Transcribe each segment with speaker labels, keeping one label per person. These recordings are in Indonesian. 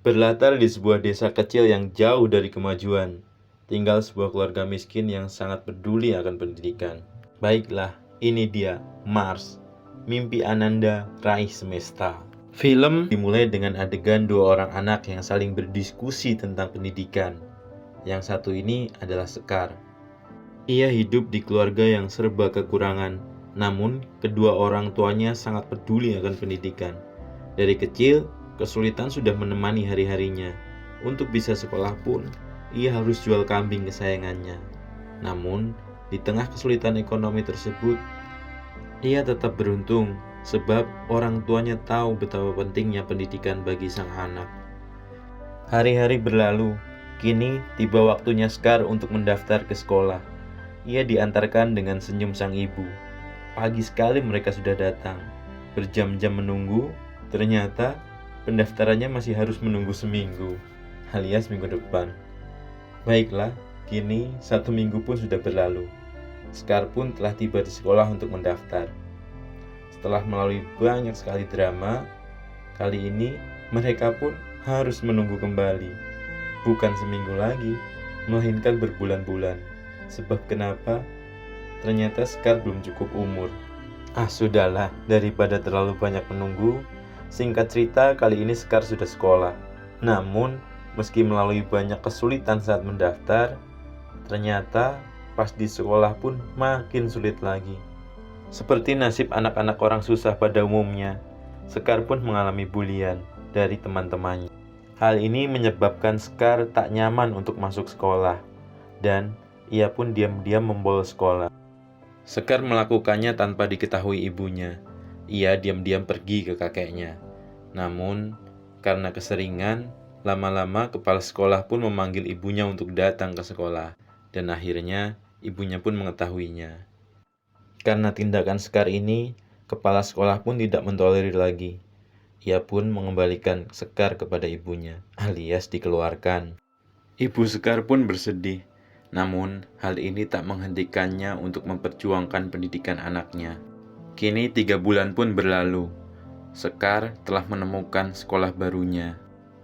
Speaker 1: Berlatar di sebuah desa kecil yang jauh dari kemajuan, tinggal sebuah keluarga miskin yang sangat peduli akan pendidikan. Baiklah, ini dia Mars, mimpi Ananda raih semesta. Film dimulai dengan adegan dua orang anak yang saling berdiskusi tentang pendidikan. Yang satu ini adalah Sekar. Ia hidup di keluarga yang serba kekurangan, namun kedua orang tuanya sangat peduli akan pendidikan. Dari kecil, kesulitan sudah menemani hari-harinya. Untuk bisa sekolah pun, ia harus jual kambing kesayangannya. Namun, di tengah kesulitan ekonomi tersebut, ia tetap beruntung sebab orang tuanya tahu betapa pentingnya pendidikan bagi sang anak. Hari-hari berlalu, kini tiba waktunya Sekar untuk mendaftar ke sekolah. Ia diantarkan dengan senyum sang ibu. Pagi sekali mereka sudah datang. Berjam-jam menunggu, ternyata pendaftarannya masih harus menunggu seminggu, alias minggu depan. Baiklah, kini 1 minggu pun sudah berlalu. Sekar pun telah tiba di sekolah untuk mendaftar. Setelah melalui banyak sekali drama, kali ini mereka pun harus menunggu kembali. Bukan seminggu lagi, melainkan berbulan-bulan. Sebab kenapa? Ternyata Sekar belum cukup umur. Sudahlah, daripada terlalu banyak menunggu. Singkat cerita, kali ini Sekar sudah sekolah. Namun, meski melalui banyak kesulitan saat mendaftar, ternyata pas di sekolah pun makin sulit lagi. Seperti nasib anak-anak orang susah pada umumnya, Sekar pun mengalami bulian dari teman-temannya. Hal ini menyebabkan Sekar tak nyaman untuk masuk sekolah, dan ia pun diam-diam membolos sekolah. Sekar melakukannya tanpa diketahui ibunya. Ia diam-diam pergi ke kakeknya. Namun, karena keseringan, lama-lama kepala sekolah pun memanggil ibunya untuk datang ke sekolah. Dan akhirnya, ibunya pun mengetahuinya. Karena tindakan Sekar ini, kepala sekolah pun tidak mentolerir lagi. Ia pun mengembalikan Sekar kepada ibunya, alias dikeluarkan. Ibu Sekar pun bersedih. Namun, hal ini tak menghentikannya untuk memperjuangkan pendidikan anaknya. Kini 3 bulan pun berlalu. Sekar telah menemukan sekolah barunya.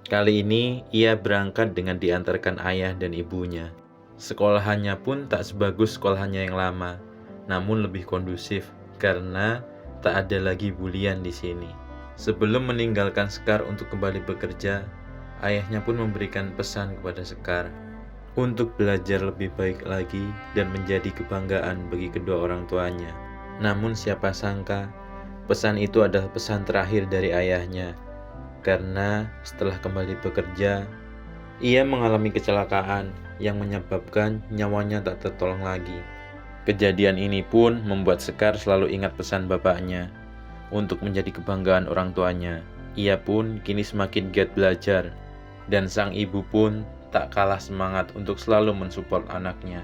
Speaker 1: Kali ini ia berangkat dengan diantarkan ayah dan ibunya. Sekolahannya pun tak sebagus sekolahannya yang lama, namun lebih kondusif karena tak ada lagi bulian di sini. Sebelum meninggalkan Sekar untuk kembali bekerja, ayahnya pun memberikan pesan kepada Sekar untuk belajar lebih baik lagi dan menjadi kebanggaan bagi kedua orang tuanya. Namun siapa sangka, pesan itu adalah pesan terakhir dari ayahnya. Karena setelah kembali bekerja, ia mengalami kecelakaan yang menyebabkan nyawanya tak tertolong lagi. Kejadian ini pun membuat Sekar selalu ingat pesan bapaknya untuk menjadi kebanggaan orang tuanya. Ia pun kini semakin giat belajar, dan sang ibu pun tak kalah semangat untuk selalu mensupport anaknya.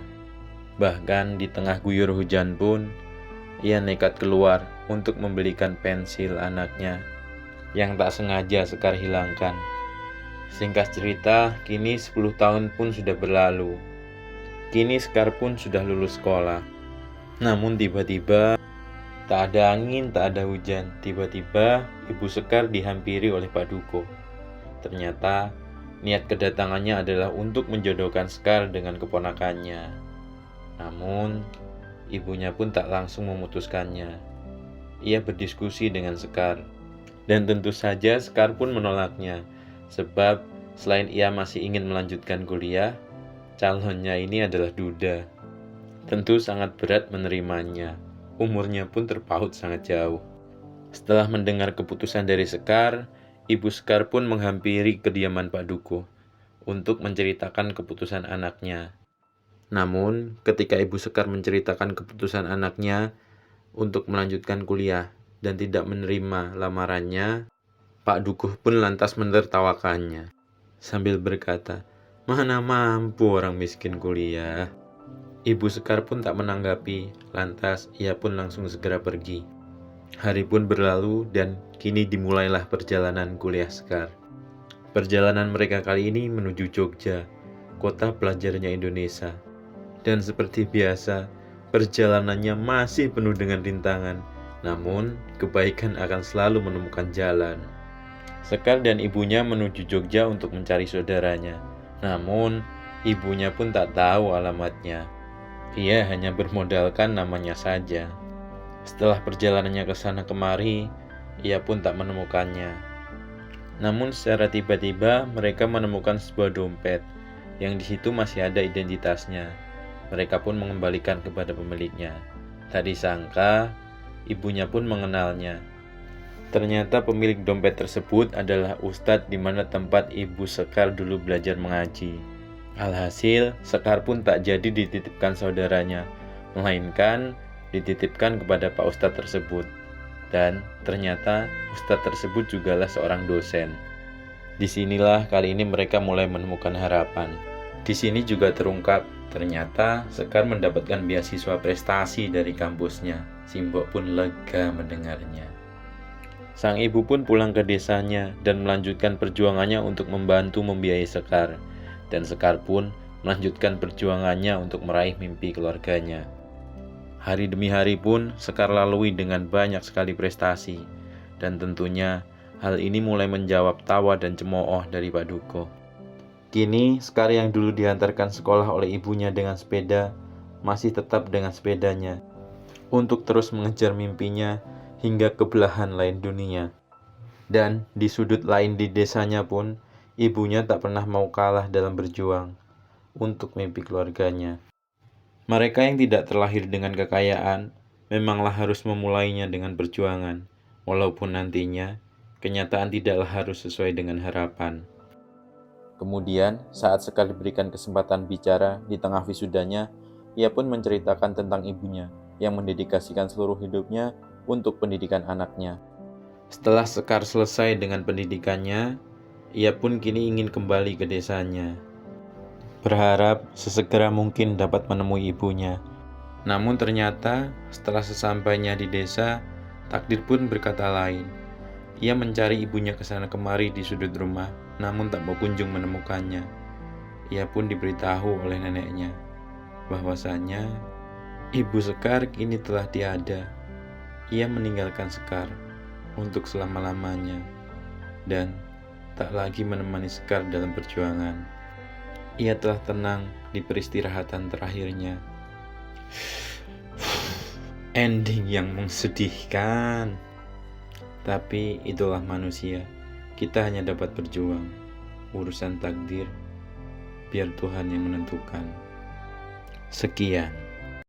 Speaker 1: Bahkan di tengah guyur hujan pun, ia nekat keluar untuk membelikan pensil anaknya yang tak sengaja Sekar hilangkan. Singkat cerita, kini 10 tahun pun sudah berlalu. Kini Sekar pun sudah lulus sekolah. Namun tiba-tiba, tak ada angin, tak ada hujan. Tiba-tiba, Ibu Sekar dihampiri oleh Pak Duko. Ternyata, niat kedatangannya adalah untuk menjodohkan Sekar dengan keponakannya. Namun, ibunya pun tak langsung memutuskannya. Ia berdiskusi dengan Sekar. Dan tentu saja Sekar pun menolaknya. Sebab selain ia masih ingin melanjutkan kuliah, calonnya ini adalah duda. Tentu sangat berat menerimanya. Umurnya pun terpaut sangat jauh. Setelah mendengar keputusan dari Sekar, Ibu Sekar pun menghampiri kediaman Pak Duko untuk menceritakan keputusan anaknya. Namun, ketika Ibu Sekar menceritakan keputusan anaknya untuk melanjutkan kuliah dan tidak menerima lamarannya, Pak Dukuh pun lantas menertawakannya sambil berkata, "Mana mampu orang miskin kuliah." Ibu Sekar pun tak menanggapi, lantas ia pun langsung segera pergi. Hari pun berlalu dan kini dimulailah perjalanan kuliah Sekar. Perjalanan mereka kali ini menuju Jogja, kota pelajarnya Indonesia. Dan seperti biasa, perjalanannya masih penuh dengan rintangan. Namun, kebaikan akan selalu menemukan jalan. Sekar dan ibunya menuju Jogja untuk mencari saudaranya. Namun, ibunya pun tak tahu alamatnya. Ia hanya bermodalkan namanya saja. Setelah perjalanannya ke sana kemari, ia pun tak menemukannya. Namun secara tiba-tiba mereka menemukan sebuah dompet yang di situ masih ada identitasnya. Mereka pun mengembalikan kepada pemiliknya. Tak disangka, ibunya pun mengenalnya. Ternyata pemilik dompet tersebut adalah ustadz di mana tempat ibu Sekar dulu belajar mengaji. Alhasil, Sekar pun tak jadi dititipkan saudaranya, melainkan dititipkan kepada Pak Ustadz tersebut. Dan ternyata ustadz tersebut jugalah seorang dosen. Disinilah kali ini mereka mulai menemukan harapan. Di sini juga terungkap, ternyata Sekar mendapatkan beasiswa prestasi dari kampusnya. Simbok pun lega mendengarnya. Sang ibu pun pulang ke desanya dan melanjutkan perjuangannya untuk membantu membiayai Sekar. Dan Sekar pun melanjutkan perjuangannya untuk meraih mimpi keluarganya. Hari demi hari pun Sekar lalui dengan banyak sekali prestasi. Dan tentunya hal ini mulai menjawab tawa dan cemooh dari Pak Duko. Kini Sekar yang dulu diantarkan sekolah oleh ibunya dengan sepeda, masih tetap dengan sepedanya untuk terus mengejar mimpinya hingga ke belahan lain dunia. Dan di sudut lain di desanya pun, ibunya tak pernah mau kalah dalam berjuang untuk mimpi keluarganya. Mereka yang tidak terlahir dengan kekayaan, memanglah harus memulainya dengan perjuangan, walaupun nantinya kenyataan tidaklah harus sesuai dengan harapan. Kemudian, saat Sekar diberikan kesempatan bicara di tengah wisudanya, ia pun menceritakan tentang ibunya yang mendedikasikan seluruh hidupnya untuk pendidikan anaknya. Setelah Sekar selesai dengan pendidikannya, ia pun kini ingin kembali ke desanya, berharap sesegera mungkin dapat menemui ibunya. Namun ternyata setelah sesampainya di desa, takdir pun berkata lain. Ia mencari ibunya ke sana kemari di sudut rumah, namun tak mau kunjung menemukannya. Ia pun diberitahu oleh neneknya bahwasanya ibu Sekar kini telah tiada. Ia meninggalkan Sekar untuk selama-lamanya dan tak lagi menemani Sekar dalam perjuangan. Ia telah tenang di peristirahatan terakhirnya. Ending yang mensedihkan. Tapi itulah manusia. Kita hanya dapat berjuang. Urusan takdir biar Tuhan yang menentukan. Sekian.